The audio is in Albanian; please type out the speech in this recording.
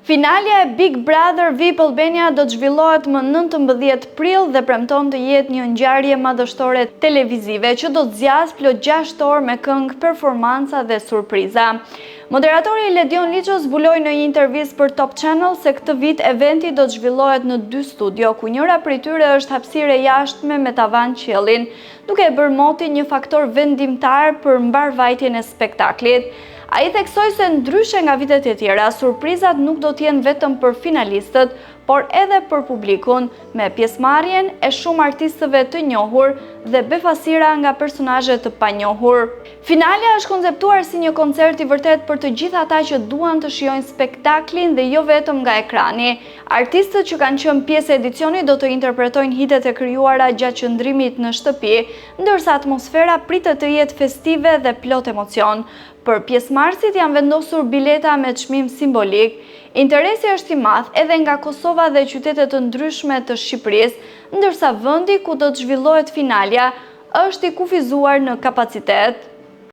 Finalja e Big Brother VIP Albania do të zhvillohet më 19 prill dhe premton të jetë një ngjarje madhështore televizive që do të zgjasë plot 6 orë me këngë, performanca dhe surpriza. Moderatori Ledion Liço zbuloi në një intervistë për Top Channel se këtë vit eventi do të zhvillohet në 2 studio, ku njëra prej tyre është hapësirë e jashtme me tavan qiellin, duke e bërë motin një faktor vendimtar për mbarvajtjen e spektaklit. Ai theksoi se ndryshe nga vitet e tjera, surprizat nuk do të jenë vetëm për finalistët, por edhe për publikun, me pjesëmarrjen e shumë artistëve të njohur dhe befasira nga personazhe të panjohur. Finalja është konceptuar si një koncert i vërtet për të gjithë ata që duan të shijojnë spektaklin dhe jo vetëm nga ekrani. Artistët që kanë qenë pjesë e edicionit do të interpretojnë hitet e krijuara gjatë qëndrimit në shtëpi, ndërsa atmosfera pritet të jetë festive dhe plot emocion. Për pjesëmarrësit janë vendosur bileta me çmim simbolik. Interesi është i madh edhe nga Kosova dhe qytete të ndryshme të Shqipërisë, ndërsa vendi ku do të zhvillohet finalja është i kufizuar në kapacitet.